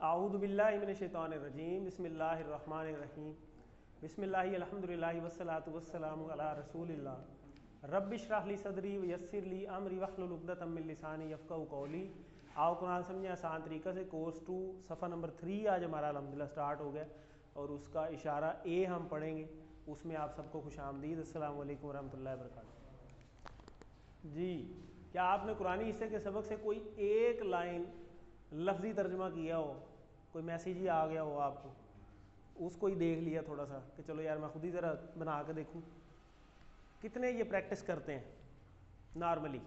आऊज़ु बिल्लाहि मिनश शैतानिर रजीम बिस्मिल्लाहिर रहमानिर रहीम बिस्मिल्लाहि अल्हम्दुलिल्लाहि वस्सलातु वस्सलामु अला रसूलिल्लाह रब्बि इश्रह ली सदरी व यस्सिर ली अमरी वहलुल उक़दतम मिन लिसानी यफ़क़हू क़ौली। आओ कुरान समझे आसान तरीक़े से। कोर्स 2 सफ़ा नंबर 3 आज हमारा अल्हम्दुलिल्लाह स्टार्ट हो गया और उसका इशारा ए हम पढ़ेंगे। उसमें आप सबको खुशामदीद, अस्सलामु अलैकुम वरहमतुल्लाहि वबरकातुहू। जी, क्या आपने कुरानी हिस्से के सबक से कोई एक लाइन लफ्ज़ी तर्जमा किया हो, कोई मैसेज ही आ गया हो आपको, उसको ही देख लिया थोड़ा सा कि चलो यार मैं खुद ही ज़रा बना के देखूँ? कितने ये प्रैक्टिस करते हैं? नॉर्मली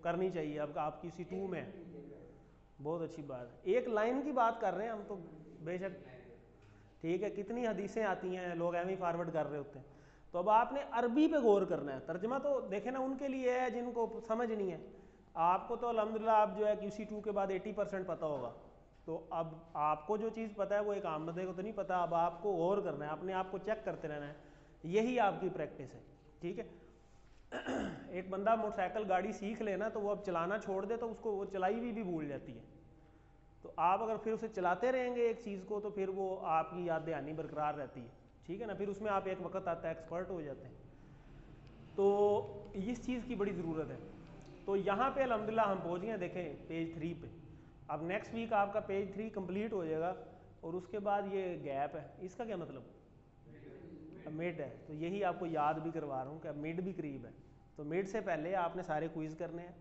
करनी चाहिए। अब आपकी C2 में बहुत अच्छी बात है। एक लाइन की बात कर रहे हैं हम तो, बेशक ठीक है। कितनी हदीसें आती हैं, लोग एवं ही फॉरवर्ड कर रहे होते हैं। तो अब आपने अरबी पे गौर करना है। तर्जमा तो देखे ना उनके लिए है जिनको समझ नहीं है। आपको तो अल्हम्दुलिल्लाह आप जो है QC2 के बाद 80% पता होगा। तो अब आपको जो चीज़ पता है वो एक आम बंदे को तो नहीं पता। अब आपको गौर करना है, अपने आप को चेक करते रहना है, यही आपकी प्रैक्टिस है। ठीक है। एक बंदा मोटरसाइकिल गाड़ी सीख लेना तो वो अब चलाना छोड़ दे तो उसको वो चलाई भी भूल जाती है। तो आप अगर फिर उसे चलाते रहेंगे एक चीज़ को तो फिर वो आपकी याद दहानी बरकरार रहती है। ठीक है ना। फिर उसमें आप एक वक्त आता है एक्सपर्ट हो जाते हैं। तो इस चीज़ की बड़ी ज़रूरत है। तो यहाँ पे अल्हम्दुलिल्लाह हम पहुँच गए। देखें पेज 3 पे। अब नेक्स्ट वीक आपका पेज 3 कंप्लीट हो जाएगा और उसके बाद ये गैप है, इसका क्या मतलब? मिड है। तो यही आपको याद भी करवा रहा हूँ कि अब मिड भी करीब है। तो मिड से पहले आपने सारे क्विज़ करने हैं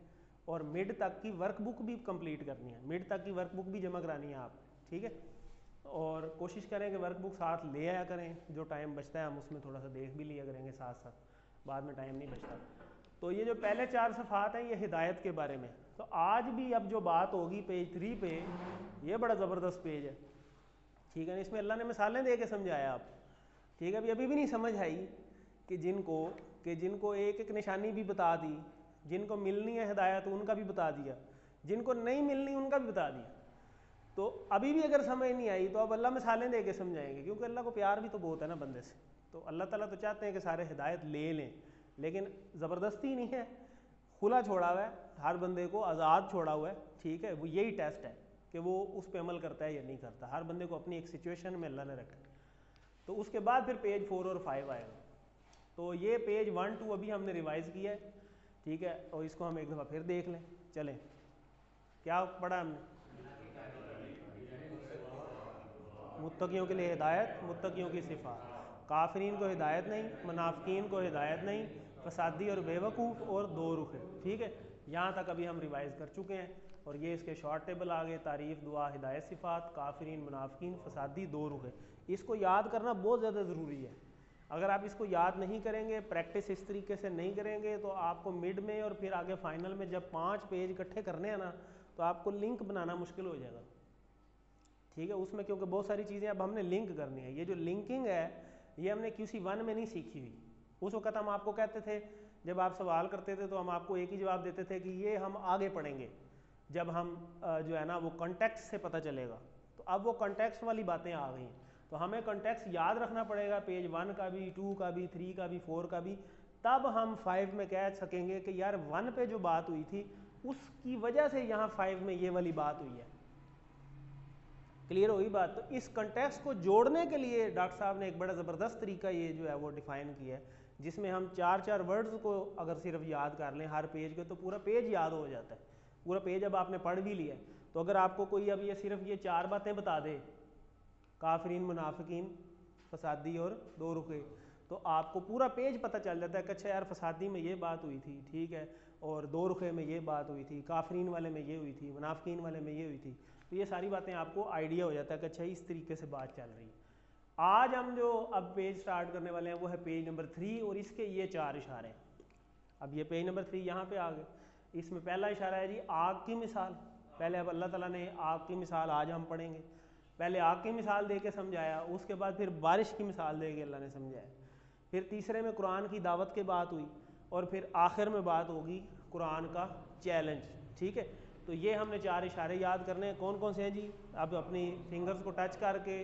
और मिड तक की वर्कबुक भी कंप्लीट करनी है। मिड तक की वर्कबुक भी जमा करानी है आप। ठीक है। और कोशिश करें कि वर्कबुक साथ ले आया करें। जो टाइम बचता है हम उसमें थोड़ा सा देख भी लिया करेंगे साथ साथ, बाद में टाइम नहीं बचता। तो ये जो पहले 4 सफ़ात हैं ये हिदायत के बारे में। तो आज भी अब जो बात होगी पेज 3 पे, ये बड़ा ज़बरदस्त पेज है। ठीक है ना। इसमें अल्लाह ने मिसालें दे के समझाया आप। ठीक है। अभी भी नहीं समझ आई कि जिनको एक एक निशानी भी बता दी, जिनको मिलनी है हिदायत उनका भी बता दिया, जिनको नहीं मिलनी उनका भी बता दिया। तो अभी भी अगर समझ नहीं आई तो अब अल्लाह मिसालें दे के समझाएंगे, क्योंकि अल्लाह को प्यार भी तो बहुत है ना बंदे से। तो अल्लाह ताला तो चाहते हैं कि सारे हिदायत ले लें, लेकिन ज़बरदस्ती नहीं है, खुला छोड़ा हुआ है, हर बंदे को आज़ाद छोड़ा हुआ है। ठीक है। वो यही टेस्ट है कि वो उस पर अमल करता है या नहीं करता। हर बंदे को अपनी एक सिचुएशन में अल्लाह ने रखा। तो उसके बाद फिर पेज 4 और 5 आएगा। तो ये पेज 1, 2 अभी हमने रिवाइज़ किया है। ठीक है। और इसको हम एक दफ़ा फिर देख लें। चलें, क्या पढ़ा हमने? मुत्तकियों के लिए हिदायत, मुत्तकियों की सिफ़ात। काफिरीन को हिदायत नहीं, मुनाफिकीन को हिदायत नहीं, फसादी और बेवकूफ़ और दो रुखे। ठीक है। यहाँ तक अभी हम रिवाइज़ कर चुके हैं और ये इसके शॉर्ट टेबल आ गए। तारीफ़, दुआ, हिदायत, सिफ़ात, काफिरीन, मुनाफिकीन, फसादी, दो रुखे। इसको याद करना बहुत ज़्यादा ज़रूरी है। अगर आप इसको याद नहीं करेंगे, प्रैक्टिस इस तरीके से नहीं करेंगे, तो आपको मिड में और फिर आगे फाइनल में जब 5 पेज इकट्ठे करने हैं ना, तो आपको लिंक बनाना मुश्किल हो जाएगा। ठीक है। उसमें क्योंकि बहुत सारी चीज़ें अब हमने लिंक करनी है। ये जो लिंकिंग है ये हमने QC1 में नहीं सीखी हुई। उस वक्त हम आपको कहते थे, जब आप सवाल करते थे तो हम आपको एक ही जवाब देते थे कि ये हम आगे पढ़ेंगे जब हम जो है ना वो कॉन्टेक्स्ट से पता चलेगा। तो अब वो कॉन्टेक्स्ट वाली बातें आ गई हैं। तो हमें कॉन्टेक्स्ट याद रखना पड़ेगा, पेज 1 का भी, 2 का भी, 3 का भी, 4 का भी। तब हम 5 में कह सकेंगे कि यार 1 पे जो बात हुई थी उसकी वजह से यहाँ 5 में ये वाली बात हुई है। क्लियर होगी बात? तो इस कंटेक्स्ट को जोड़ने के लिए डॉक्टर साहब ने एक बड़ा ज़बरदस्त तरीका ये जो है वो डिफ़ाइन किया है, जिसमें हम 4-4 वर्ड्स को अगर सिर्फ याद कर लें हर पेज के, तो पूरा पेज याद हो जाता है। पूरा पेज अब आपने पढ़ भी लिया। तो अगर आपको कोई अब ये सिर्फ ये 4 बातें बता दे, काफिरीन, मुनाफिकीन, फसादी और दो रुखे, तो आपको पूरा पेज पता चल जाता है कि अच्छा यार फसादी में ये बात हुई थी, ठीक है, और दो रुखे में ये बात हुई थी, काफिरीन वाले में ये हुई थी, मुनाफिकीन वाले में ये हुई थी। तो ये सारी बातें आपको आइडिया हो जाता है कि अच्छा इस तरीके से बात चल रही है। आज हम जो अब पेज स्टार्ट करने वाले हैं वो है पेज नंबर 3 और इसके ये 4 इशारे हैं। अब ये पेज नंबर 3 यहाँ पे आ गए। इसमें पहला इशारा है जी आग की मिसाल। पहले अब अल्लाह ताला ने आग की मिसाल आज हम पढ़ेंगे। पहले आग की मिसाल दे के समझाया, उसके बाद फिर बारिश की मिसाल दे के अल्लाह ने समझाया। फिर तीसरे में कुरान की दावत के बात हुई और फिर आखिर में बात होगी कुरान का चैलेंज। ठीक है। तो ये हमने 4 इशारे याद करने हैं। कौन कौन से हैं जी? अब अपनी फिंगर्स को टच करके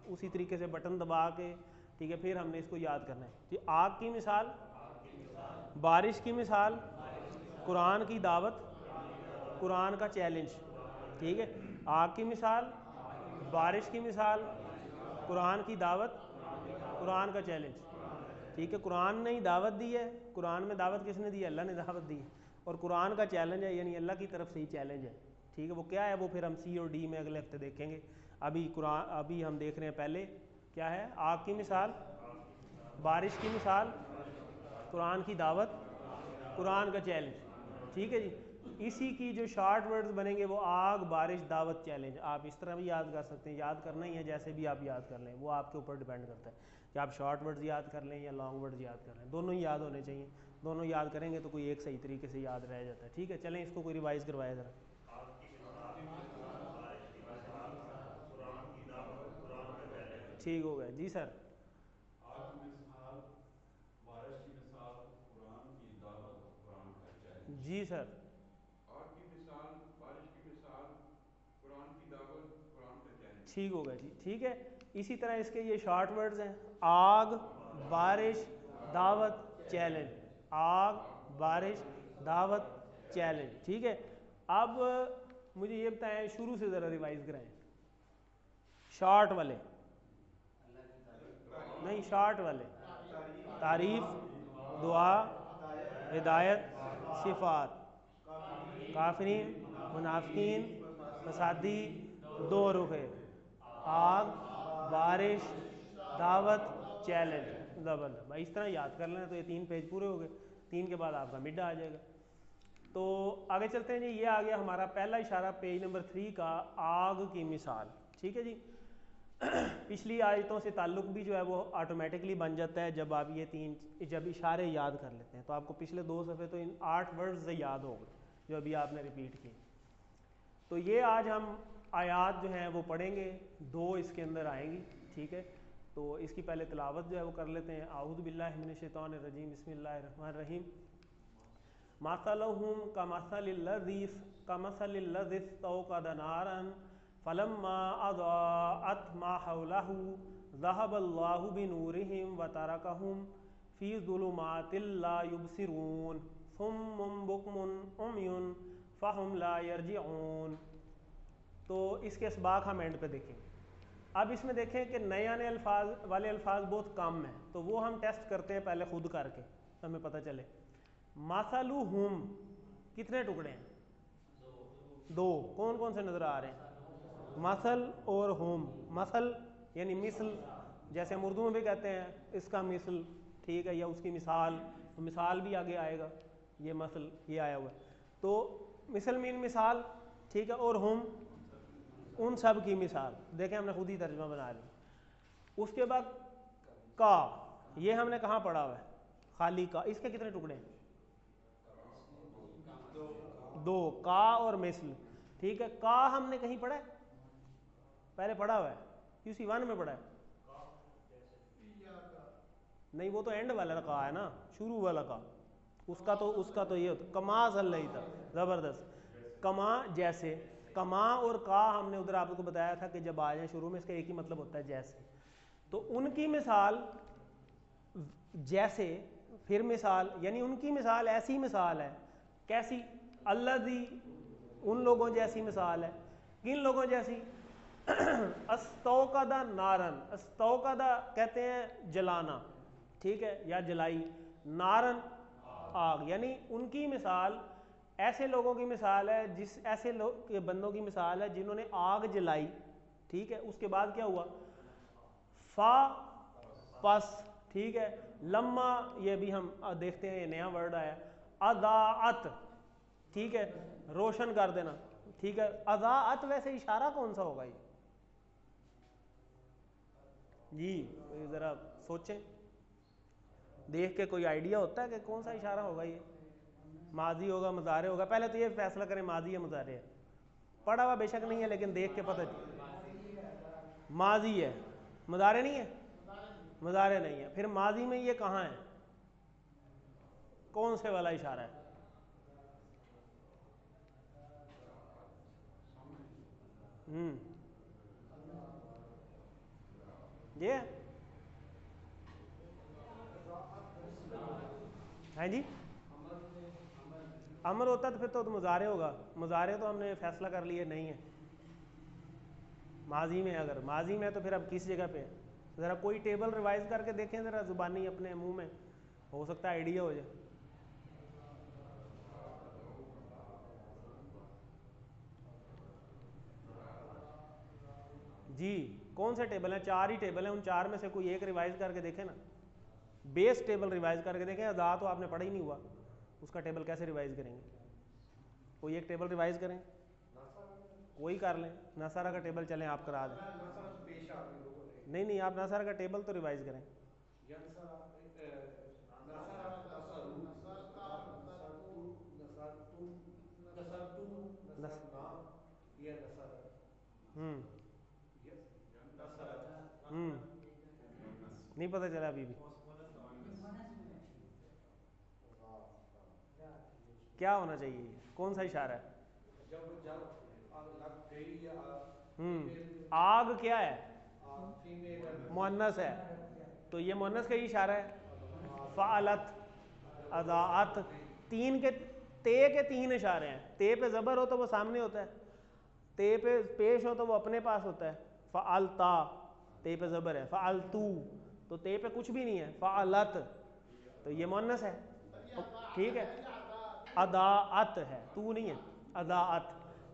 उसी तरीके से बटन दबा के, ठीक है, फिर हमने इसको याद करना है जी। आग की मिसाल, बारिश की मिसाल, कुरान की दावत, कुरान का चैलेंज। ठीक है। आग की मिसाल, बारिश की मिसाल, कुरान की दावत, कुरान का चैलेंज। ठीक है, कुरान ने ही दावत दी है। कुरान में दावत किसने दी है? अल्लाह ने दावत दी है। और कुरान का चैलेंज है, यानी अल्लाह की तरफ से ही चैलेंज है। ठीक है, वो क्या है वो फिर हम सी और डी में अगले हफ्ते देखेंगे। अभी हम देख रहे हैं पहले क्या है, आग की मिसाल, बारिश की मिसाल, कुरान की दावत, कुरान का चैलेंज। ठीक है जी, इसी की जो शॉर्ट वर्ड्स बनेंगे वो आग, बारिश, दावत, चैलेंज। आप इस तरह भी याद कर सकते हैं, याद करना ही है जैसे भी आप याद कर लें, वो आपके ऊपर डिपेंड करता है कि आप शॉर्ट वर्ड्स याद कर लें या लॉन्ग वर्ड्स याद कर लें। दोनों ही याद होने चाहिए, दोनों याद करेंगे तो कोई एक सही तरीके से याद रह जाता है। ठीक है, चलें इसको कोई रिवाइज करवाया ज़रा। ठीक हो गया जी सर। आग की मिसाल, बारिश की मिसाल, कुरान की दावत, कुरान का चैलेंज। जी सर। आग की मिसाल, बारिश की मिसाल, कुरान की दावत, कुरान का चैलेंज। ठीक हो गया जी। ठीक है, इसी तरह इसके ये शॉर्ट वर्ड्स हैं, आग, बारिश, दावत, चैलेंज। आग, बारिश, दावत, चैलेंज। ठीक है, अब मुझे ये बताएं, शुरू से ज़रा रिवाइज कराएं, शॉर्ट वाले नहीं, शॉर्ट वाले। तारीफ, दुआ, हिदायत, सिफात, काफिरीन, मुनाफिकीन, फसादी, दो रुखे, आग, बारिश, दावत, चैलेंज। ज़बरदस्त भाई, इस तरह याद कर लेना तो ये 3 पेज पूरे हो गए। 3 के बाद आपका मिड आ जाएगा। तो आगे चलते हैं जी, ये आ गया हमारा पहला इशारा पेज नंबर 3 का, आग की मिसाल। ठीक है जी, पिछली आयतों से ताल्लुक़ भी जो है वो ऑटोमेटिकली बन जाता है जब आप ये 3 जब इशारे याद कर लेते हैं। तो आपको पिछले 2 सफ़े तो इन 8 वर्ड्स से याद हो गए जो अभी आपने रिपीट किए। तो ये आज हम आयात जो हैं वो पढ़ेंगे, 2 इसके अंदर आएंगी। ठीक है, तो इसकी पहले तिलावत जो है वो कर लेते हैं। आऊज़ु बिल्लाहि मिनश शैतानिर रजीम, बिस्मिल्लाहिर रहमानिर रहीम। मसलहुम कमसलिल लज़ी इस्तौक़द नारन फलम्मा अज़ाअत मा हौलहु ज़हबल्लाहु बिनूरिहिम व तरकहुम फ़ी ज़ुलुमातिल ला युबसिरून सुम्मुन बुक्मुन उम्युन फ़हुम ला यरजिऊन। तो इसके असबाक हम एंड पे देखेंगे। अब इसमें देखें कि नए आने अल्फाज वाले अल्फाज बहुत कम हैं, तो वो हम टेस्ट करते हैं पहले खुद करके, हमें पता चले। मसलुहुम कितने टुकड़े हैं? 2। कौन कौन से नज़र आ रहे हैं? मसल और हुम। मसल यानी मिसल, जैसे हम उर्दू में भी कहते हैं इसका मिसल, ठीक है, या उसकी मिसाल, तो मिसाल भी आगे आएगा, ये मसल ये आया हुआ है। तो मिसल मीन मिसाल, ठीक है, और हुम उन सब की मिसाल। देखें हमने खुद ही तर्जुमा बना लिया। उसके बाद का, ये हमने कहाँ पढ़ा हुआ है? खाली का। इसके कितने टुकड़े हैं? 2। का और मिसल। ठीक है, का हमने कहीं पढ़ा है? पहले पढ़ा हुआ है, किसी 1 में पढ़ा है? नहीं, वो तो एंड वाला का है ना, शुरू वाला का। उसका तो ये होता कमा सल्लई था। ज़बरदस्त, कमा जैसे। कमा और का हमने उधर आपको बताया था कि जब आ जाए शुरू में, इसका एक ही मतलब होता है जैसे। तो उनकी मिसाल जैसे, फिर मिसाल, यानी उनकी मिसाल ऐसी मिसाल है। कैसी? अल्लज़ी, उन लोगों जैसी मिसाल है। किन लोगों जैसी? अस्तौकदा नारन, अस्तौकदा कहते हैं जलाना, ठीक है, या जलाई। नारन आग, यानी उनकी मिसाल ऐसे लोगों की मिसाल है, ऐसे के बंदों की मिसाल है जिन्होंने आग जलाई। ठीक है, उसके बाद क्या हुआ? फा पस, ठीक है। लम्मा, ये भी हम देखते हैं, ये नया वर्ड आया। अदाअत, ठीक है, रोशन कर देना। ठीक है, अदाअत वैसे इशारा कौन सा होगा ये जी? ज़रा सोचें, देख के कोई आइडिया होता है कि कौन सा इशारा होगा ये? माजी होगा, मुजारे होगा? पहले तो ये फैसला करें माजी या मुजारे है। पढ़ा हुआ बेशक नहीं है, लेकिन देख के पता माजी है, मुजारे नहीं है। मुजारे नहीं है, फिर माजी में ये कहाँ है? कौन से वाला इशारा है? ये है जी। अमर होता तो फिर तो मुजारे होगा। मुजारे तो हमने फैसला कर लिए नहीं है। माजी में, अगर माजी में तो फिर अब किस जगह पे है? ज़रा कोई टेबल रिवाइज करके देखें ज़रा ज़ुबानी अपने मुंह में, हो सकता है आइडिया हो जाए। जी कौन से टेबल हैं? 4 ही टेबल हैं, उन 4 में से कोई एक रिवाइज करके देखें ना। बेस टेबल रिवाइज करके देखें। अदा तो आपने पढ़ा ही नहीं हुआ, उसका टेबल कैसे रिवाइज करेंगे? कोई एक टेबल रिवाइज करें, कोई कर लें। नसारा का टेबल चलें आप करा दें। नहीं, आप नसारा का टेबल तो रिवाइज करें। नहीं पता चला अभी भी क्या होना चाहिए, कौन सा इशारा है? आग क्या है? मुअन्नस है, तो ये मुअन्नस का ही इशारा है। फ़अलत, अज़ाअत, तीन के तीन इशारे हैं। ते पे ज़बर हो तो वो सामने होता है, ते पे पेश हो तो वो अपने पास होता है। फ़अलता, ते पे ज़बर है। फ़अलतू, तो ते पे कुछ भी नहीं है। फ़अलत, तो ये मुअन्नस है, ठीक है। अदाअत है, तू नहीं है, अदाअत,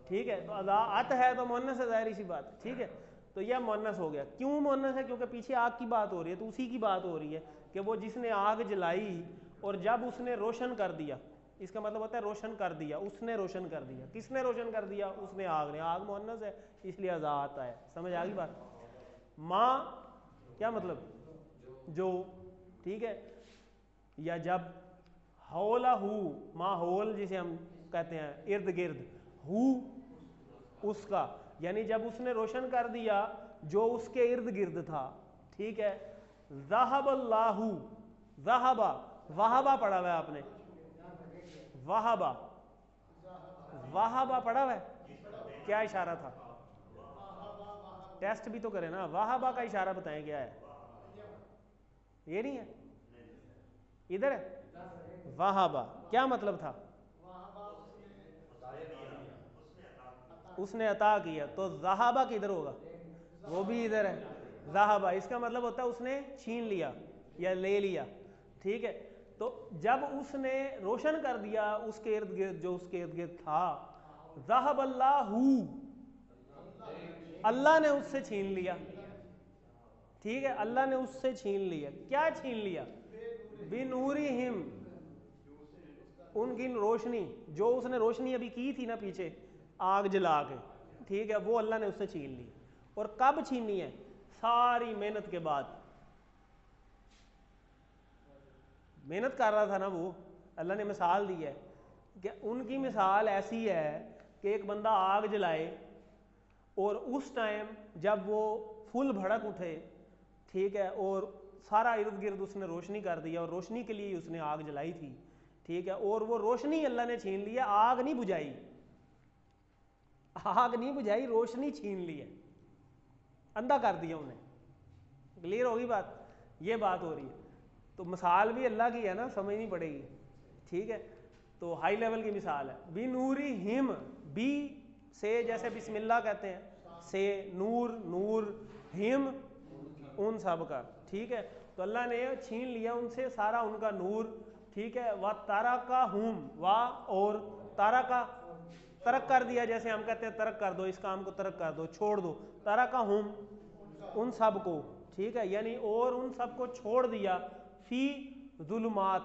ठीक है। तो अदाअत है तो मुअन्नस है, ज़ाहिर सी बात, ठीक है। तो यह मुअन्नस हो गया। क्यों मुअन्नस है? क्योंकि पीछे आग की बात हो रही है, तो उसी की बात हो रही है कि वो जिसने आग जलाई और जब उसने रोशन कर दिया, इसका मतलब होता है रोशन कर दिया, उसने रोशन कर दिया। किसने रोशन कर दिया? उसने, आग ने। आग मुअन्नस है इसलिए अज़ाअत है। समझ आ गई बात? माँ क्या मतलब? जो, ठीक है। या जब हौला हु, माहौल जिसे हम कहते हैं इर्द गिर्द, हु उसका, यानी जब उसने रोशन कर दिया जो उसके इर्द गिर्द था, ठीक है। ज़हबल्लाहु, ज़हबा, वहाबा पढ़ा हुआ है आपने? वहाबा, वहाबा पढ़ा हुआ है? क्या इशारा था? टेस्ट भी तो करें ना। वहाबा का इशारा बताएं क्या है? ये नहीं है, इधर है। वहाबा क्या मतलब था? उसने अता किया, तो ज़हाबा किधर होगा? वो भी इधर है। ज़हाबा इसका मतलब होता है उसने छीन लिया या ले लिया, ठीक है। तो जब उसने रोशन कर दिया उसके इर्द गिर्द जो उसके इर्द गिर्द था, ज़हबल्लाहु, अल्लाह ने उससे छीन लिया, ठीक है। अल्लाह ने उससे छीन लिया। क्या छीन लिया? बिनूरिहिम, उनकी रोशनी, जो उसने रोशनी अभी की थी ना पीछे आग जला के, ठीक है, वो अल्लाह ने उससे छीन ली। और कब छीनी है? सारी मेहनत के बाद। मेहनत कर रहा था ना वो, अल्लाह ने मिसाल दी है कि उनकी मिसाल ऐसी है कि एक बंदा आग जलाए और उस टाइम जब वो फुल भड़क उठे, ठीक है, और सारा इर्द गिर्द उसने रोशनी कर दिया और रोशनी के लिए उसने आग जलाई थी, ठीक है, और वो रोशनी अल्लाह ने छीन ली है। आग नहीं बुझाई, आग नहीं बुझाई, रोशनी छीन ली है, अंधा कर दिया उन्हें। क्लियर होगी बात? ये बात हो रही है। तो मिसाल भी अल्लाह की है ना, समझनी पड़ेगी, ठीक है। तो हाई लेवल की मिसाल है। बी नूरी हिम, बी से जैसे बिस्मिल्लाह कहते हैं, से नूर, नूर, हिम उन सब का, ठीक है। तो अल्लाह ने छीन लिया उनसे सारा उनका नूर, ठीक है। व तारा का हुम, वाह, और तारा का तरक कर दिया, जैसे हम कहते हैं तरक कर दो, इस काम को तरक कर दो, छोड़ दो। तारा का हुम, उन सब को, ठीक है, यानी और उन सब को छोड़ दिया। फी जुल्मात,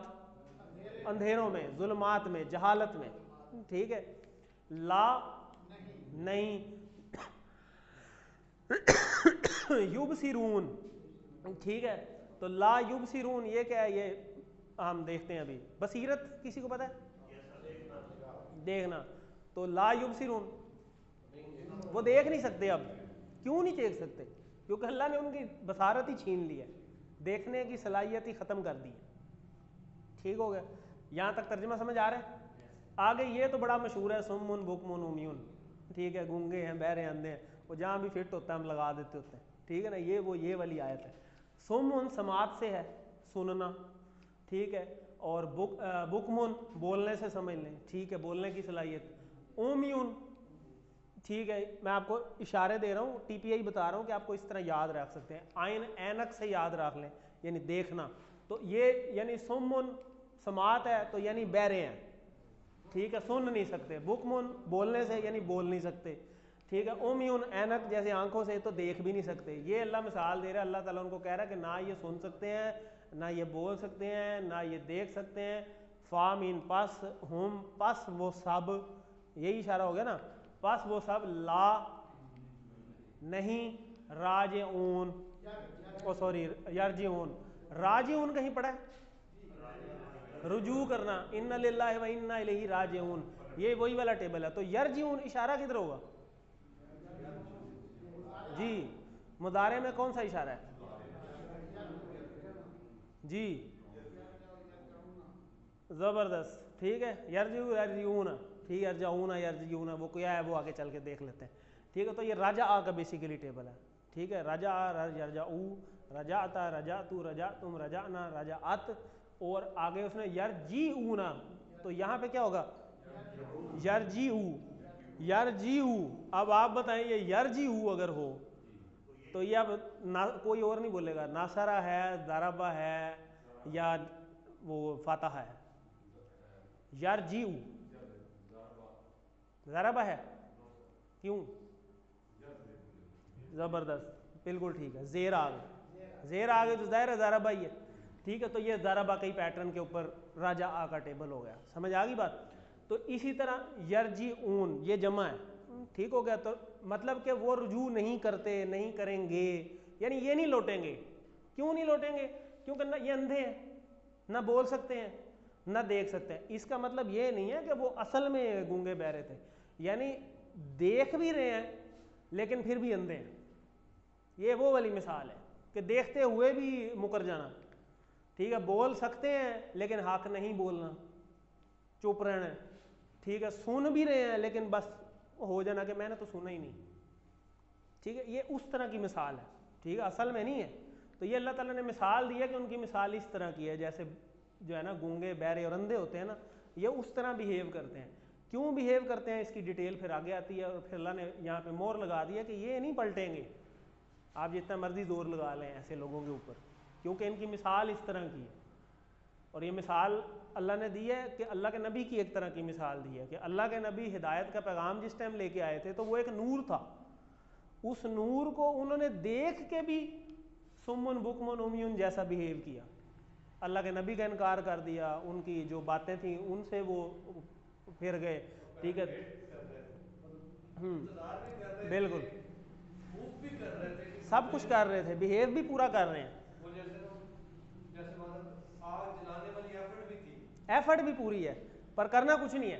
अंधेरों में, जुल्मात में, जहालत में, ठीक है। ला नहीं, युबसिरून, ठीक है। तो ला युबसिरून ये क्या है? ये हम देखते हैं अभी। बसीरत किसी को पता है? देखना। तो ला युबसिरून, वो देख नहीं सकते। अब क्यों नहीं देख सकते? क्योंकि अल्लाह ने उनकी बसारत ही छीन ली है, देखने की सलाहियत ही ख़त्म कर दी है, ठीक हो गया। यहाँ तक तर्जुमा समझ आ रहा है? आगे ये तो बड़ा मशहूर है, सुम्मुन बुकमुन उम्युन, ठीक है, गूंगे हैं, बहरे, अंधे हैं, वो जहाँ भी फिट होता है हम लगा देते होते हैं, ठीक है ना। ये वाली आयत है। सुम्मुन समात से है, सुनना, ठीक है, और बुकमुन बोलने से समझ लें, ठीक है, बोलने की सलाहियत। उम्युन ठीक है, मैं आपको इशारे दे रहा हूँ, टीपीआई बता रहा हूँ कि आपको इस तरह याद रख सकते हैं। आइन ऐनक से याद रख लें, यानी देखना। तो ये यानी सुमुन समात है तो यानी बहरे हैं, ठीक है, सुन नहीं सकते। बुकमुन बोलने से यानी बोल नहीं सकते, ठीक है। उम्युन ऐनक जैसे आंखों से तो देख भी नहीं सकते। ये अल्लाह मिसाल दे रहा है, अल्लाह ताला उनको कह रहा है कि ना ये सुन सकते हैं, ना ये बोल सकते हैं, ना ये देख सकते हैं। फामीन पस हम पस वो सब, यही इशारा हो गया ना, पस वो सब ला नहीं राजिऊन, ओ सॉरी यरजिऊन, राजिऊन कहीं पड़ा है, रुजू करना, इन्ना लिल्लाहि व इन्ना इलैहि राजिऊन, ये वही वाला टेबल है। तो यरजिऊन इशारा किधर होगा जी, मुदारे में कौन सा इशारा है जी, जबरदस्त, ठीक है। यरजिऊन, ठीक है, यरजिऊन वो क्या है वो आगे चल के देख लेते हैं, ठीक है। तो ये राजा आ का बेसिकली टेबल है, ठीक है। राजा रजाऊ, रजाता, रजातू, रजातुम, रजाना, रजाअत, और आगे उसने यरजीऊना, तो यहाँ पे क्या होगा यरजीऊ, यरजीऊ। अब आप बताएं ये यरजीऊ अगर हो तो ये अब ना कोई और नहीं बोलेगा, नासरा है, दरबा है, या वो फातहा है, यरजीऊ दरबा है, क्यों, जबरदस्त, बिल्कुल ठीक है। जेर आ गए, जेर आ गए तो ज़ाहिर है दरबा ही है, ठीक है। तो ये दरबा कई पैटर्न के ऊपर राजा आ का टेबल हो गया, समझ आ गई बात। तो इसी तरह यरजीऊन ये जमा है, ठीक हो गया। तो मतलब कि वो रुजू नहीं करते, नहीं करेंगे, यानी ये नहीं लौटेंगे। क्यों नहीं लौटेंगे, क्योंकि ना ये अंधे हैं, ना बोल सकते हैं, ना देख सकते हैं। इसका मतलब ये नहीं है कि वो असल में गूंगे बहरे थे, यानी देख भी रहे हैं लेकिन फिर भी अंधे हैं। ये वो वाली मिसाल है कि देखते हुए भी मुकर जाना, ठीक है। बोल सकते हैं लेकिन हक नहीं बोलना, चुप रहना, ठीक है। सुन भी रहे हैं लेकिन बस हो जाना कि मैंने तो सुना ही नहीं, ठीक है। ये उस तरह की मिसाल है, ठीक है, असल में नहीं है। तो ये अल्लाह ताला ने मिसाल दी है कि उनकी मिसाल इस तरह की है, जैसे जो है ना गूंगे बहरे और अंधे होते हैं ना, ये उस तरह बिहेव करते हैं। क्यों बिहेव करते हैं इसकी डिटेल फिर आगे आती है, और फिर अल्लाह ने यहाँ पे मोहर लगा दी है कि ये नहीं पलटेंगे, आप जितना मर्जी जोर लगा लें ऐसे लोगों के ऊपर, क्योंकि इनकी मिसाल इस तरह की है। और ये मिसाल अल्लाह ने दी है कि अल्लाह के नबी की एक तरह की मिसाल दी है कि अल्लाह के नबी हिदायत का पैगाम जिस टाइम लेके आए थे तो वो एक नूर था, उस नूर को उन्होंने देख के भी सुम्मुन बुकमुन उम्युन जैसा बिहेव किया, अल्लाह के नबी का इनकार कर दिया, उनकी जो बातें थी उनसे वो फिर गए, ठीक है। बिल्कुल सब कुछ कर रहे थे, बिहेव भी पूरा कर रहे हैं, एफर्ट भी पूरी है, पर करना कुछ नहीं है,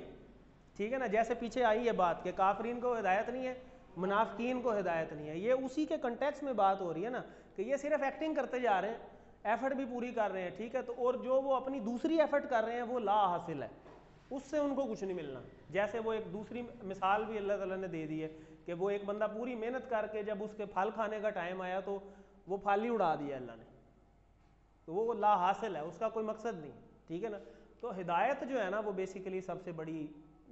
ठीक है ना। जैसे पीछे आई है बात कि काफरीन को हिदायत नहीं है, मुनाफिकीन को हिदायत नहीं है, ये उसी के कंटेक्स्ट में बात हो रही है ना, कि ये सिर्फ एक्टिंग करते जा रहे हैं, एफर्ट भी पूरी कर रहे हैं, ठीक है। तो और जो वो अपनी दूसरी एफर्ट कर रहे हैं वो ला हासिल है, उससे उनको कुछ नहीं मिलना। जैसे वो एक दूसरी मिसाल भी अल्लाह ताला ने दे दी है कि वो एक बंदा पूरी मेहनत करके जब उसके फल खाने का टाइम आया तो वो फल ही उड़ा दिया अल्लाह ने, तो वो ला हासिल है, उसका कोई मकसद नहीं, ठीक है ना। तो हिदायत जो है ना वो बेसिकली सबसे बड़ी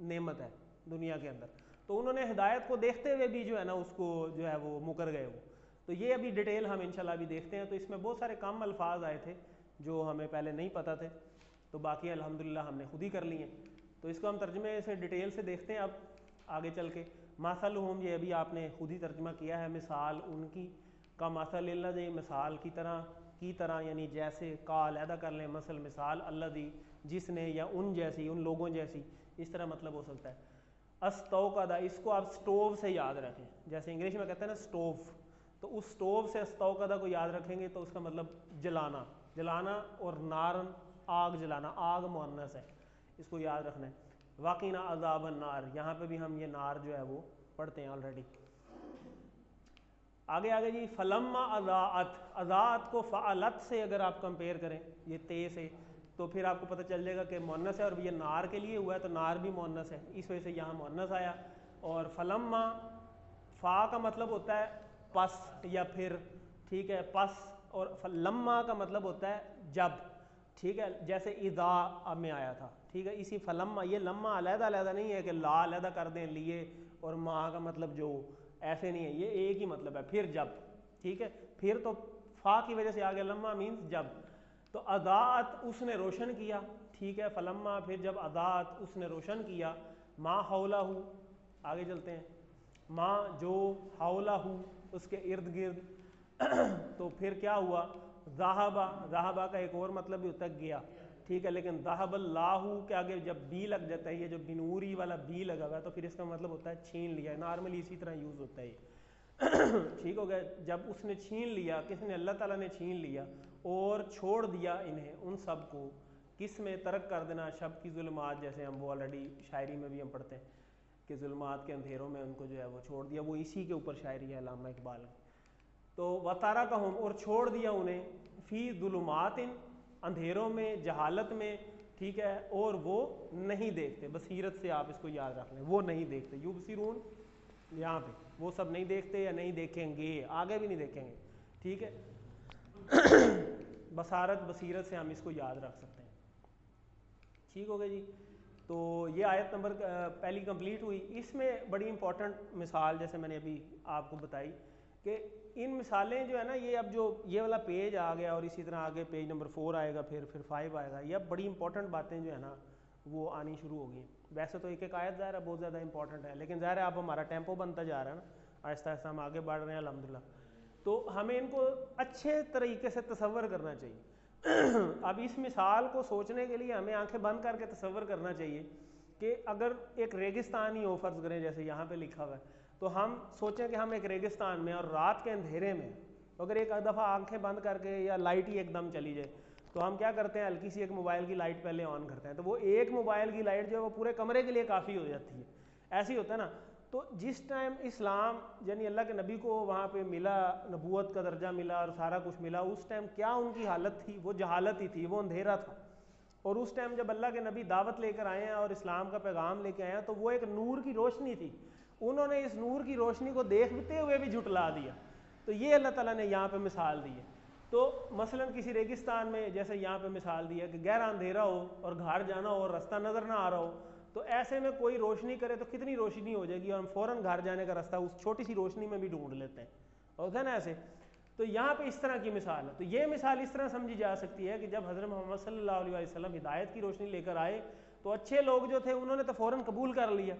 नेमत है दुनिया के अंदर। तो उन्होंने हिदायत को देखते हुए भी जो है ना उसको जो है वो मुकर गए वो। तो ये अभी डिटेल हम इंशाल्लाह अभी देखते हैं। तो इसमें बहुत सारे कम अल्फाज आए थे जो हमें पहले नहीं पता थे, तो बाकी अल्हम्दुलिल्लाह हमने खुद ही कर लिए। तो इसको हम तर्जमे से डिटेल से देखते हैं अब आगे चल के। मासलुहुम ये अभी आपने खुद ही तर्जमा किया है, मिसाल उनकी का मासलिल्लज़ी मिसाल की तरह यानी जैसे का अलहदा कर लें, मसल मिसाल अल्लज़ी जिसने, या उन जैसी, उन लोगों जैसी, इस तरह मतलब हो सकता है। अस्तौकदा इसको आप स्टोव से याद रखें, जैसे इंग्लिश में कहते हैं ना स्टोव, तो उस स्टोव से अस्तौकदा को याद रखेंगे तो उसका मतलब जलाना, जलाना, और नारन आग जलाना, आग मुअन्नस है, इसको याद रखना है। वाक़िना अज़ाबन नार, यहाँ पे भी हम ये नार जो है वो पढ़ते हैं ऑलरेडी। आगे जी फलम्मा अज़ाअत, अज़ाअत को फ़अलत से अगर आप कंपेयर करें ये ते से, तो फिर आपको पता चल जाएगा कि मुअन्नस है, और ये नार के लिए हुआ है तो नार भी मुअन्नस है, इस वजह से यहाँ मुअन्नस आया। और फलम्मा फ़ा का मतलब होता है पस या फिर, ठीक है, पस, और लम्मा का मतलब होता है जब, ठीक है, जैसे इदा में आया था, ठीक है। इसी फलम्मा, ये लम्मा अलहदा अलहदा नहीं है कि ला अलहदा कर दें लिए और मा का मतलब जो, ऐसे नहीं है, ये एक ही मतलब है, फिर जब, ठीक है। फिर तो फा की वजह से आ गया, लम्मा मीन्स जब। तो अदात उसने रोशन किया, ठीक है, फलम्मा फिर जब अदात उसने रोशन किया, मा हौलाहू, आगे चलते हैं, माँ जो, हौलाहू उसके इर्द गिर्द तो फिर क्या हुआ, ज़ाहबा, ज़ाहबा का एक और मतलब भी होता है गया, ठीक है, लेकिन ज़ाहबल्लाहु के आगे जब बी लग जाता है, ये जो बिनूरी वाला बी लगा हुआ है, तो फिर इसका मतलब होता है छीन लिया, नॉर्मली इसी तरह यूज़ होता है ये ठीक हो गया। जब उसने छीन लिया, किसने, अल्लाह ताला ने छीन लिया और छोड़ दिया इन्हें, उन सब को, किस में, तरक कर देना, शब की जुल्मात, जैसे हम वो ऑलरेडी शायरी में भी हम पढ़ते हैं कि जुल्मात के अंधेरों में उनको जो है वो छोड़ दिया, वो इसी के ऊपर शायरी है अल्लामा इकबाल की। तो वतारा का हम, और छोड़ दिया उन्हें, फ़ी जुल्मातिन, अंधेरों में, जहालत में, ठीक है, और वो नहीं देखते, बसीरत से आप इसको याद रख लें, वो नहीं देखते, युबसिरून यहाँ पे, वो सब नहीं देखते या नहीं देखेंगे, आगे भी नहीं देखेंगे, ठीक है बसारत, बसीरत से हम इसको याद रख सकते हैं, ठीक हो गया जी। तो ये आयत नंबर पहली कंप्लीट हुई। इसमें बड़ी इंपॉर्टेंट मिसाल जैसे मैंने अभी आपको बताई कि इन मिसालें जो है ना, ये अब जो ये वाला पेज आ गया और इसी तरह आगे पेज नंबर 4 आएगा, फिर 5 आएगा, ये अब बड़ी इंपॉर्टेंट बातें जो है ना वो आनी शुरू हो गई। वैसे तो एक एक आयत ज़ाहिर है बहुत ज़्यादा इंपॉर्टेंट है, लेकिन ज़ाहिर है अब हमारा टेम्पो बनता जा रहा है ना, आहिस्ता आहिस्ता हम आगे बढ़ रहे हैं अल्हम्दुलिल्लाह, तो हमें इनको अच्छे तरीके से तसव्वुर करना चाहिए अब इस मिसाल को सोचने के लिए हमें आंखें बंद करके तसव्वुर करना चाहिए कि अगर एक रेगिस्तान ही हो, फ़र्ज़ करें जैसे यहाँ पे लिखा हुआ है, तो हम सोचें कि हम एक रेगिस्तान में और रात के अंधेरे में, अगर एक दफ़ा आंखें बंद करके या लाइट ही एकदम चली जाए, तो हम क्या करते हैं, हल्की सी एक मोबाइल की लाइट पहले ऑन करते हैं, तो वो एक मोबाइल की लाइट जो है वो पूरे कमरे के लिए काफ़ी हो जाती है, ऐसे ही होता है ना। तो जिस टाइम इस्लाम यानी अल्लाह के नबी को वहाँ पे मिला, नबूवत का दर्जा मिला और सारा कुछ मिला, उस टाइम क्या उनकी हालत थी, वो जहालत ही थी, वो अंधेरा था। और उस टाइम जब अल्लाह के नबी दावत लेकर आए हैं और इस्लाम का पैगाम लेकर आए हैं, तो वो एक नूर की रोशनी थी, उन्होंने इस नूर की रोशनी को देखते हुए भी झुटला दिया। तो ये अल्लाह ताला ने यहाँ पे मिसाल दी है। तो मसलन किसी रेगिस्तान में जैसे यहाँ पे मिसाल दी है कि गहरा अंधेरा हो और घर जाना हो और रास्ता नज़र ना आ रहा हो, तो ऐसे में कोई रोशनी करे तो कितनी रोशनी हो जाएगी, और हम फ़ौरन घर जाने का रास्ता उस छोटी सी रोशनी में भी ढूंढ लेते हैं, होता है ना ऐसे। तो यहाँ पे इस तरह की मिसाल है। तो ये मिसाल इस तरह समझी जा सकती है कि जब हज़रत मोहम्मद सल्लल्लाहु अलैहि वसल्लम हिदायत की रोशनी लेकर आए, तो अच्छे लोग जो थे उन्होंने तो फ़ौरन कबूल कर लिया,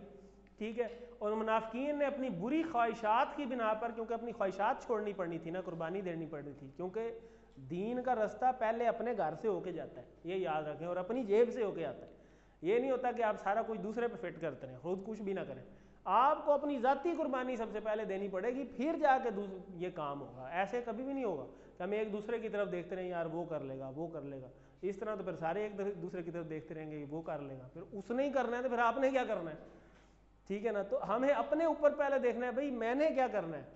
ठीक है, और मुनाफिकीन ने अपनी बुरी ख्वाहिशात की बिना पर, क्योंकि अपनी ख्वाहिशात छोड़नी पड़नी थी ना, कुर्बानी देनी पड़नी थी, क्योंकि दीन का रास्ता पहले अपने घर से होके जाता है, ये याद रखें, और अपनी जेब से होके आता है। ये नहीं होता कि आप सारा कुछ दूसरे पे फिट करते रहें, खुद कुछ भी ना करें, आपको अपनी ज़ाती कुर्बानी सबसे पहले देनी पड़ेगी, फिर जाके ये काम होगा। ऐसे कभी भी नहीं होगा कि हम एक दूसरे की तरफ देखते रहें, यार वो कर लेगा वो कर लेगा, इस तरह तो फिर सारे एक दूसरे की तरफ देखते रहेंगे, वो कर लेगा, फिर उसने ही करना है तो फिर आपने क्या करना है, ठीक है ना। तो हमें अपने ऊपर पहले देखना है, भाई मैंने क्या करना है,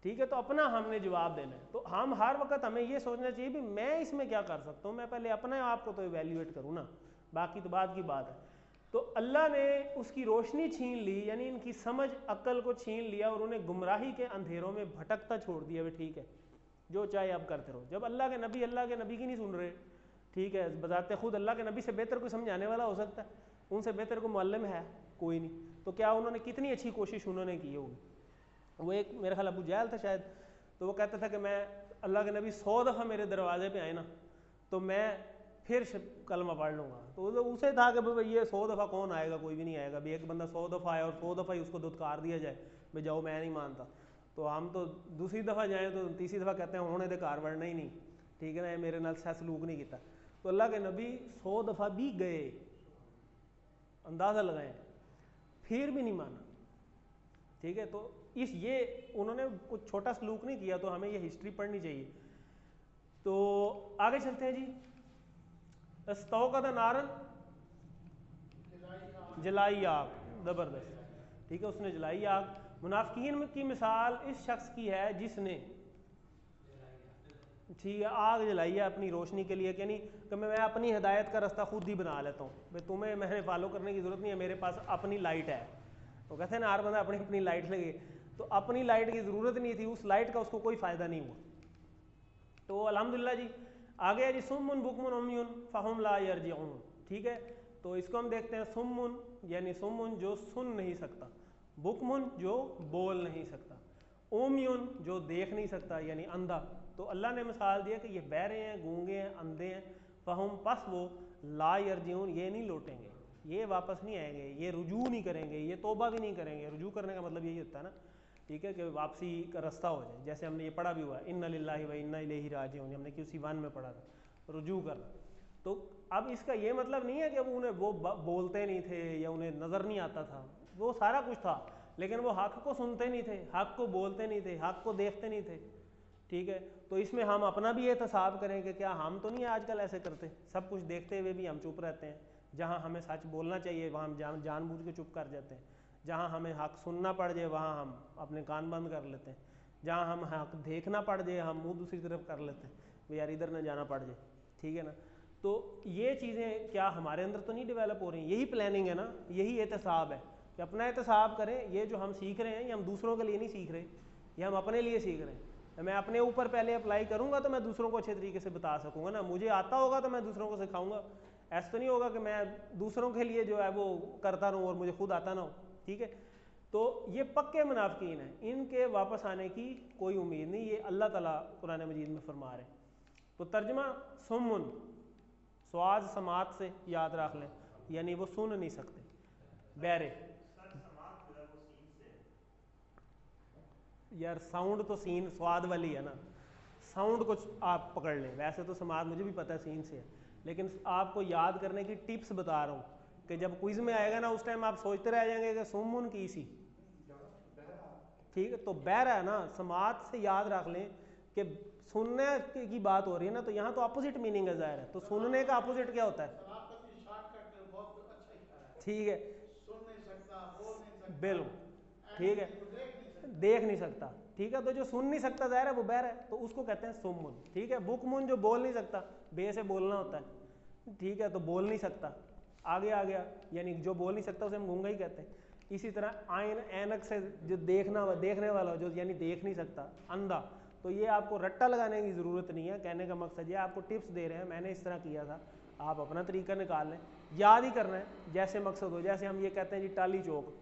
ठीक है, तो अपना हमने जवाब देना है। तो हम हर वक्त हमें ये सोचना चाहिए भी मैं इसमें क्या कर सकता हूँ, मैं पहले अपने आप को तो इवैल्यूएट करूँ ना, बाकी तो बाद की बात है। तो अल्लाह ने उसकी रोशनी छीन ली, यानी इनकी समझ अक्ल को छीन लिया और उन्हें गुमराही के अंधेरों में भटकता छोड़ दिया। वे ठीक है, जो चाहे आप करते रहो। जब अल्लाह के नबी की नहीं सुन रहे, ठीक है, बजाते खुद अल्लाह के नबी से बेहतर कोई समझाने वाला हो सकता है, उनसे बेहतर कोई मुअल्लिम है कोई नहीं, तो क्या उन्होंने कितनी अच्छी कोशिश उन्होंने की होगी। वो एक मेरा ख्याल अबू जहल था शायद, तो वो कहता था कि मैं अल्लाह के नबी 100 दफ़ा मेरे दरवाजे पे आए ना, तो मैं फिर कलमा पढ़ लूँगा। तो उसे था कि भाई ये 100 दफ़ा कौन आएगा, कोई भी नहीं आएगा। भाई एक बंदा 100 दफ़ा आया और 100 दफ़ा ही उसको दुत्कार दिया जाए, भाई जाओ मैं नहीं मानता, तो हम तो दूसरी दफ़ा जाएँ तो तीसरी दफ़ा कहते हैं उन्होंने तो कार बढ़ना ही नहीं, ठीक है ना, मेरे नाल सलूक नहीं किया। तो अल्लाह के नबी 100 दफ़ा भी गए, अंदाज़ा लगाएं, फिर भी नहीं माना, ठीक है। तो ये उन्होंने कुछ छोटा सलूक नहीं किया, तो हमें ये हिस्ट्री पढ़नी चाहिए। तो आगे चलते हैं जी। अस्तौक़द नारन, जलाई आग, ज़बरदस्त, ठीक है, उसने जलाई आग। मुनाफिकीन की मिसाल इस शख्स की है जिसने, ठीक है, आग जलाई है अपनी रोशनी के लिए, यानी कि मैं अपनी हिदायत का रास्ता खुद ही बना लेता हूँ, भाई तुम्हें मैंने फॉलो करने की ज़रूरत नहीं है, मेरे पास अपनी लाइट है। तो कहते हैं ना हर बंदा अपनी अपनी लाइट लगे, तो अपनी लाइट की ज़रूरत नहीं थी, उस लाइट का उसको कोई फ़ायदा नहीं हुआ। तो अल्हम्दुलिल्लाह जी, आगे है जी सुम्मुन बुकमुन उम्युन फ़हुम ला यरजिऊन, ठीक है। तो इसको हम देखते हैं, सुम्मुन यानी सुम्मुन जो सुन नहीं सकता, बुकमुन जो बोल नहीं सकता, उम्युन जो देख नहीं सकता यानी अंधा। तो अल्लाह ने मिसाल दिया कि ये बहरे हैं, गूंगे हैं, अंधे हैं। फ़हुम पस वो ला यरजिऊन ये नहीं लौटेंगे, ये वापस नहीं आएंगे, ये रुजू नहीं करेंगे, ये तौबा भी नहीं करेंगे। रुजू करने का मतलब यही होता है ना, ठीक है, कि वापसी का रास्ता हो जाए। जैसे हमने ये पढ़ा भी हुआ है इन्ना लिल्लाहि व इन्ना इलैहि राजिऊन, हमने QC 1 में पढ़ा था, रुजू करना। तो अब इसका ये मतलब नहीं है कि अब उन्हें वो बोलते नहीं थे या उन्हें नज़र नहीं आता था, वो सारा कुछ था, लेकिन वो हक़ को सुनते नहीं थे, हक़ को बोलते नहीं थे, हक़ को देखते नहीं थे, ठीक है। तो इसमें हम अपना भी एहतसाब करें कि क्या हम तो नहीं आजकल ऐसे करते, सब कुछ देखते हुए भी हम चुप रहते हैं। जहाँ हमें सच बोलना चाहिए वहाँ हम जानबूझ के चुप कर जाते हैं, जहाँ हमें हक़ सुनना पड़ जाए वहाँ हम अपने कान बंद कर लेते हैं, जहाँ हम हक़ देखना पड़ जाए हम मुँह दूसरी तरफ कर लेते हैं, भाई यार इधर ना जाना पड़ जाए, ठीक है ना। तो ये चीज़ें क्या हमारे अंदर तो नहीं डेवलप हो रही? यही प्लानिंग है ना, यही एहतसाब है कि अपना एहतसाब करें। ये जो हम सीख रहे हैं ये हम दूसरों के लिए नहीं सीख रहे, ये हम अपने लिए सीख रहे हैं। मैं अपने ऊपर पहले अप्लाई करूँगा तो मैं दूसरों को अच्छे तरीके से बता सकूँगा ना, मुझे आता होगा तो मैं दूसरों को सिखाऊँगा। ऐसा तो नहीं होगा कि मैं दूसरों के लिए जो है वो करता रहूँ और मुझे खुद आता ना हो, ठीक है। तो ये पक्के मुनाफिकीन हैं, इनके वापस आने की कोई उम्मीद नहीं, ये अल्लाह ताला कुरान मजीद में फरमा रहे हैं। तो तर्जमा सुम्मुन, स्वाज समात से याद रख लें, यानी वो सुन नहीं सकते, बहरे। यार साउंड तो सीन स्वाद वाली है ना, साउंड को आप पकड़ लें, वैसे तो समाज मुझे भी पता है सीन से है, लेकिन आपको याद करने की टिप्स बता रहा हूँ कि जब क्विज में आएगा ना उस टाइम आप सोचते रह जाएंगे कि सुम्मुन की सी, ठीक है। तो बहरा है ना, समाज से याद रख लें कि सुनने की बात हो रही है ना, तो यहाँ तो अपोजिट मीनिंग है ज़ाहिर है। तो सुनने का अपोजिट क्या होता है? ठीक है, बिल्कुल ठीक है, देख नहीं सकता, ठीक है। तो जो सुन नहीं सकता ज़ाहिर है वो बहरा है, तो उसको कहते हैं सुम्मुन, ठीक है। बुकमुन जो बोल नहीं सकता, बे से बोलना होता है, ठीक है, तो बोल नहीं सकता, आगे आ गया, यानी जो बोल नहीं सकता उसे हम गूंगा ही कहते हैं। इसी तरह आइन ऐनक से जो देखने वाला जो यानी देख नहीं सकता, अंधा। तो ये आपको रट्टा लगाने की ज़रूरत नहीं है, कहने का मकसद ये आपको टिप्स दे रहे हैं, मैंने इस तरह किया था, आप अपना तरीका निकाल लें, याद ही करना है जैसे मकसद हो। जैसे हम ये कहते हैं जी टाली चौक,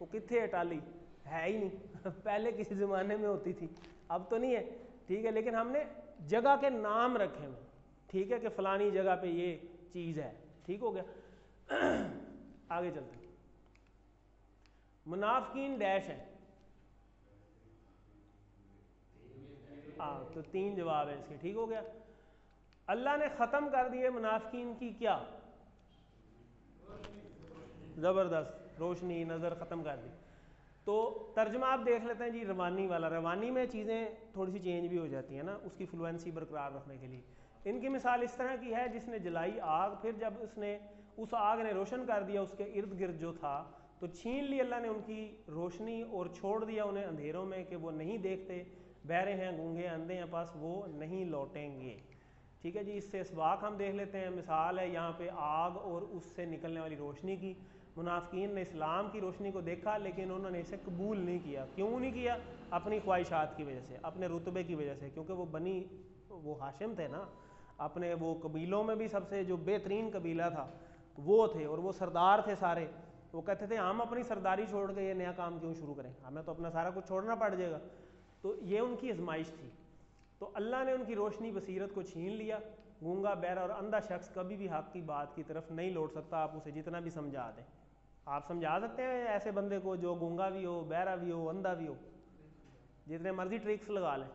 वो कितने है टाली, है ही नहीं पहले किसी ज़माने में होती थी, अब तो नहीं है, ठीक है। लेकिन हमने जगह के नाम रखे हुए, ठीक है, कि फ़लानी जगह पे ये चीज़ है, ठीक हो गया। आगे चलते हैं। मुनाफिकीन डैश है, हाँ, तो 3 जवाब है इसके, ठीक हो गया। अल्लाह ने ख़त्म कर दिए मुनाफिकीन की क्या? ज़बरदस्त रोशनी, नज़र ख़त्म कर दी। तो तर्जमा आप देख लेते हैं जी रवानी वाला। रवानी में चीज़ें थोड़ी सी चेंज भी हो जाती हैं ना, उसकी फ्लुएंसी बरकरार रखने के लिए। इनकी मिसाल इस तरह की है, जिसने जलाई आग, फिर जब उसने उस आग ने रोशन कर दिया उसके इर्द गिर्द जो था, तो छीन ली अल्लाह ने उनकी रोशनी और छोड़ दिया उन्हें अंधेरों में कि वो नहीं देखते, बहरे हैं, गूंगे, अंधे हैं, पास वो नहीं लौटेंगे, ठीक है जी। इससे इसबाक हम देख लेते हैं, मिसाल है यहाँ पे आग और उससे निकलने वाली रोशनी की। मुनाफिकीन ने इस्लाम की रोशनी को देखा लेकिन उन्होंने इसे कबूल नहीं किया। क्यों नहीं किया? अपनी ख्वाहिशात की वजह से, अपने रुतबे की वजह से, क्योंकि वो हाशिम थे ना, अपने वो कबीलों में भी सबसे जो बेहतरीन कबीला था वो थे, और वो सरदार थे सारे। वो कहते थे हम अपनी सरदारी छोड़ के ये नया काम क्यों शुरू करें, हमें तो अपना सारा कुछ छोड़ना पड़ जाएगा। तो ये उनकी आजमाइश थी। तो अल्लाह ने उनकी रोशनी बसीरत को छीन लिया। गूंगा, बहरा और अंधा शख्स कभी भी हक़ की बात की तरफ नहीं लौट सकता, आप उसे जितना भी समझा दें। आप समझा सकते हैं ऐसे बंदे को जो गूंगा भी हो, बहरा भी हो, अंधा भी हो, जितने मर्जी ट्रिक्स लगा लें,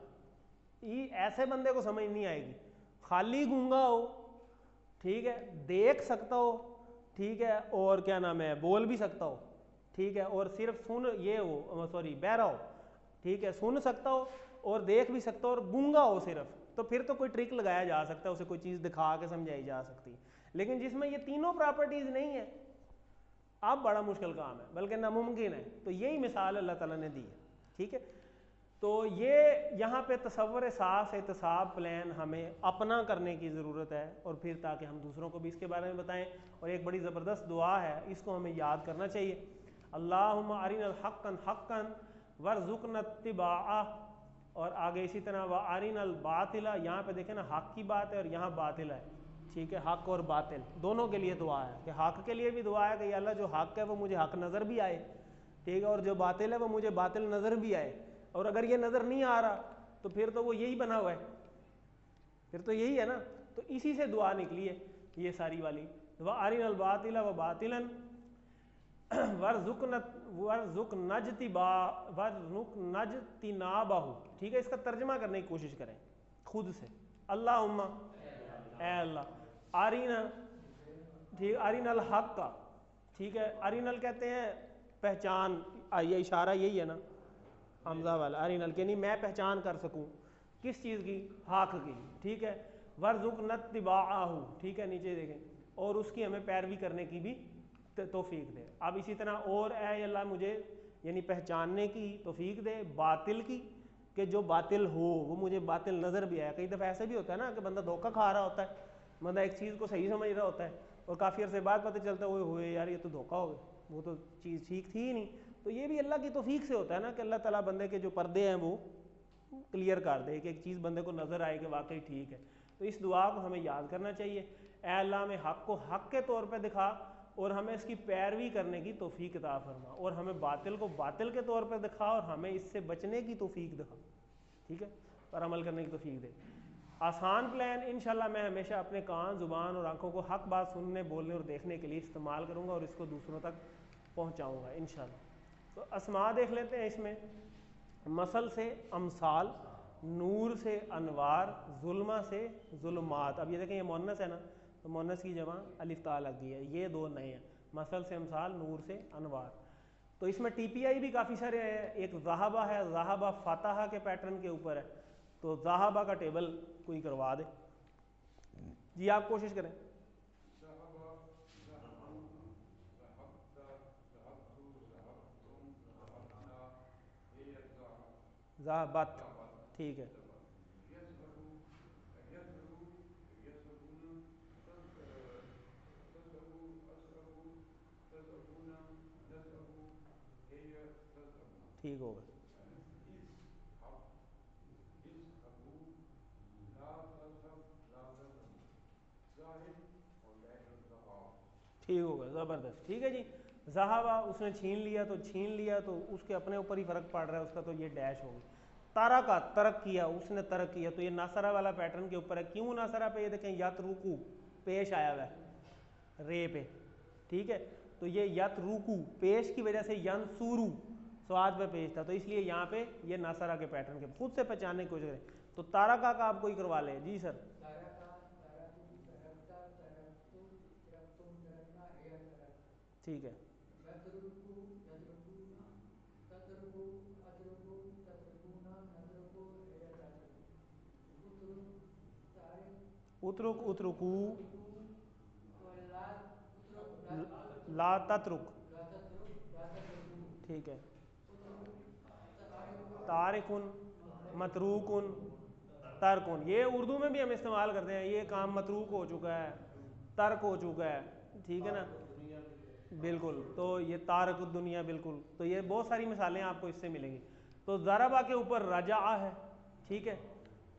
ये ऐसे बंदे को समझ नहीं आएगी। खाली गूंगा हो, ठीक है, देख सकता हो, ठीक है, और क्या नाम है, बोल भी सकता हो, ठीक है, और सिर्फ बहरा हो, ठीक है, सुन सकता हो और देख भी सकता हो, और गूंगा हो सिर्फ, तो फिर तो कोई ट्रिक लगाया जा सकता है, उसे कोई चीज़ दिखा के समझाई जा सकती है। लेकिन जिसमें ये तीनों प्रॉपर्टीज़ नहीं है, अब बड़ा मुश्किल काम है, बल्कि नामुमकिन है। तो यही मिसाल अल्लाह ताला ने दी है, ठीक है। तो ये यहाँ पे तसव्वुर साफ एहतसाब प्लान हमें अपना करने की ज़रूरत है, और फिर ताकि हम दूसरों को भी इसके बारे में बताएं। और एक बड़ी ज़बरदस्त दुआ है, इसको हमें याद करना चाहिए, अल्लाहुम्मा अरिनल हक्कन हक्कन वर्ज़ुक़ना इत्तिबाअह। और आगे इसी तरह व अरिनल बातिला, यहाँ पे देखें ना हक़ की बात है और यहाँ बातिल है, ठीक है, हक़ और बातिल दोनों के लिए दुआ है, कि हक़ के लिए भी दुआ है कि अल्लाह जो हक़ है वो मुझे हक़ नज़र भी आए, ठीक है, और जो बातिल है वो मुझे बातिल नज़र भी आए, और अगर ये नज़र नहीं आ रहा तो फिर तो वो यही बना हुआ है, फिर तो यही है ना। तो इसी से दुआ निकली है ये सारी वाली, व अरिनल बातिला व बातिलन वर्जुक नजतिनाबाहु। ठीक है, इसका तर्जमा करने की कोशिश करें खुद से। अल्लाहुम्मा, ए अल्लाह, आरीना, ठीक, आरीनल हक का, ठीक है, आरीनल कहते हैं पहचान, ये इशारा यही है ना हमजा वाला, आरीनल के नहीं मैं पहचान कर सकूं किस चीज़ की, हक की, ठीक है। वर्जुक नत्तिबाअहु, ठीक है, नीचे देखें, और उसकी हमें पैरवी करने की भी तौफीक दे। अब इसी तरह और ए अल्लाह मुझे यानी पहचानने की तौफीक दे बातिल की, कि जो बातिल हो वो मुझे बातिल नज़र भी आया। कई दफ़ा ऐसा भी होता है ना कि बंदा धोखा खा रहा होता है, बंदा एक चीज़ को सही समझ रहा होता है और काफ़ी अर्से बाद पता चलता है हुए यार ये तो धोखा हो गया, वो तो चीज़ ठीक थी ही नहीं। तो ये भी अल्लाह की तौफीक से होता है ना कि अल्लाह ताला बंदे के जो पर्दे हैं वो क्लियर कर दे कि एक चीज़ बंदे को नज़र आए कि वाकई ठीक है। तो इस दुआ को हमें याद करना चाहिए, ऐ अल्लाह में हक़ को हक़ के तौर पे दिखा और हमें इसकी पैरवी करने की तौफीक अता फरमा, और हमें बातिल को बातिल के तौर पे दिखा और हमें इससे बचने की तौफीक दिखा, ठीक है, पर अमल करने की तौफीक दे। आसान प्लान इंशाल्लाह मैं हमेशा अपने कान, ज़ुबान और आंखों को हक़ बात सुनने, बोलने और देखने के लिए इस्तेमाल करूँगा और इसको दूसरों तक पहुँचाऊँगा इंशाल्लाह। तो अस्मा देख लेते हैं इसमें, मसल से अमसाल, नूर से अनवार, जुल्मा से जुल्मात। अब ये देखें ये मुन्नस है ना, तो मुन्नस की जमा अलिफ ता लग गई है, ये दो नए हैं, मसल से अमसाल, नूर से अनवार। तो इसमें टीपीआई भी काफ़ी सारे हैं, एक ज़हाबा है, ज़हाबा फातहा के पैटर्न के ऊपर है, तो ज़हाबा का टेबल कोई करवा दे जी, आप कोशिश करें। ज़हाबत, ठीक है, ठीक होगा, ठीक होगा, ज़बरदस्त, ठीक है जी। ज़हाबा उसने छीन लिया तो छीन लिया, तो उसके अपने ऊपर ही फ़र्क पड़ रहा है उसका, तो ये डैश होगी। तारा का तरक किया, उसने तरक किया, तो ये नासरा वाला पैटर्न के ऊपर है। क्यों नासरा पे, ये देखें यतरुकू पेश आया हुआ है रे पे, ठीक है, तो ये यतरुकू पेश की वजह से यंसूरू स्वाद पे पेश था, तो इसलिए यहाँ पे ये नासरा के पैटर्न के खुद से पहचानने की कोशिश करें। तो तारका का आप कोई करवा लें जी सर। ठीक है, उतरुक उतरुकू, ला ततरुक, ठीक है, तारिकुन, मतरूकुन, तर्कुन, ये उर्दू में भी हम इस्तेमाल करते हैं, ये काम मतरूक हो चुका है, तर्क हो चुका है, ठीक है ना, बिल्कुल। तो ये तारक दुनिया, बिल्कुल, तो ये बहुत सारी मिसालें आपको इससे मिलेंगी। तो ज़राबा के ऊपर रजा है, ठीक है,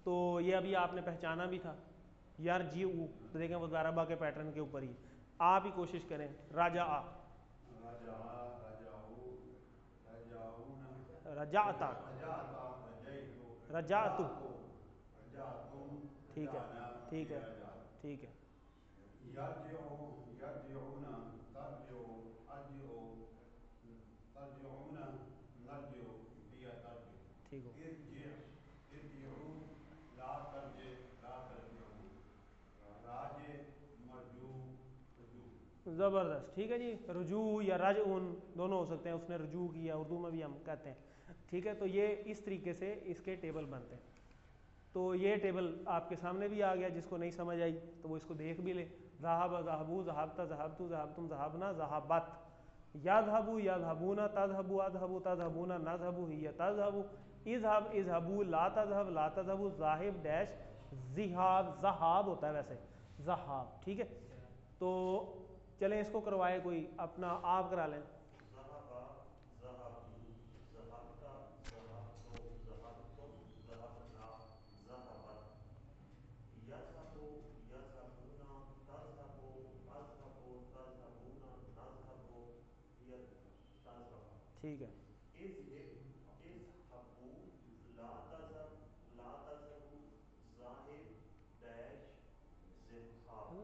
तो ये अभी आपने पहचाना भी था यार जी ऊ, तो देखें वो ज़राबा के पैटर्न के ऊपर ही, आप ही कोशिश करें रजा, रजाता, रजातु, ठीक है, ठीक है, ठीक है, ठीक हो, ज़बरदस्त, ठीक है जी। रुजू या रजउन दोनों हो सकते हैं, उसने रुजू किया, उर्दू में भी हम कहते हैं, ठीक है। तो ये इस तरीके से इसके टेबल बनते हैं। तो ये टेबल आपके सामने भी आ गया, जिसको नहीं समझ आई तो वो इसको देख भी ले। ज़हाब ज़हाबू, ज़हाबता ज़हाबतु, ज़हाबतुम ज़हाबना, ज़हाबत, याज़हबू याज़हबूना, तज़हबू अज़हबू, तज़हबूना नज़हबू, हिया तज़हबू, इज़हब इज़हबू, ला तज़हब ला तज़हबू, ज़ाहिब डैश ज़िहाब, ज़हाब होता है वैसे, ज़हाब, ठीक है। तो चलें इसको करवाए कोई अपना, आप करा लें। ठीक है।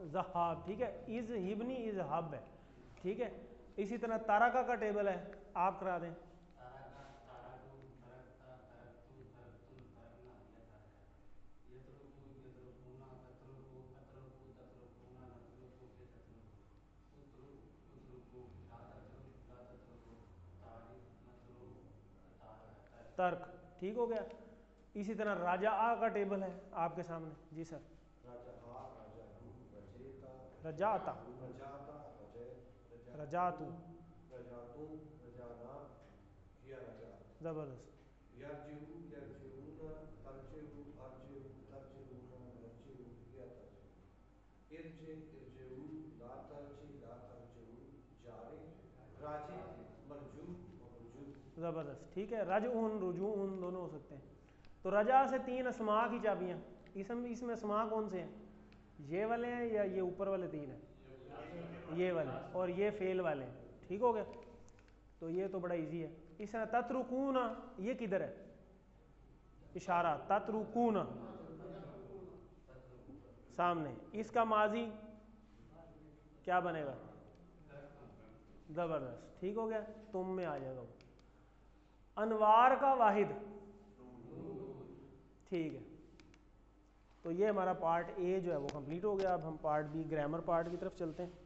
ज़हाब, ठीक है। इज़ हिबनी इज़ हब है, ठीक है। इसी तरह तारका का टेबल है, आप करा दें। तर्क, ठीक हो गया। इसी तरह राजा आ का टेबल है आपके सामने, जी सर। रजाता, रजातू, ज़बरदस्त। ज़बरदस्त, ठीक है। रजउन रुजून दोनों हो सकते हैं। तो रजा से 3 अस्मा की चाबियाँ, इसमें अस्मा कौन से हैं? ये वाले हैं या ये ऊपर वाले 3 हैं? ये वाले और ये फेल वाले हैं, ठीक हो गया। तो ये तो बड़ा इजी है। इस तरह तत्रुकूना, ये किधर है? इशारा, तत्रुकूना सामने। इसका माजी क्या बनेगा? ज़बरदस्त, ठीक हो गया। तुम में आ जाएगा वो। अनवार का वाहिद, ठीक है। तो ये हमारा पार्ट ए जो है वो कंप्लीट हो गया। अब हम पार्ट बी ग्रामर पार्ट की तरफ चलते हैं।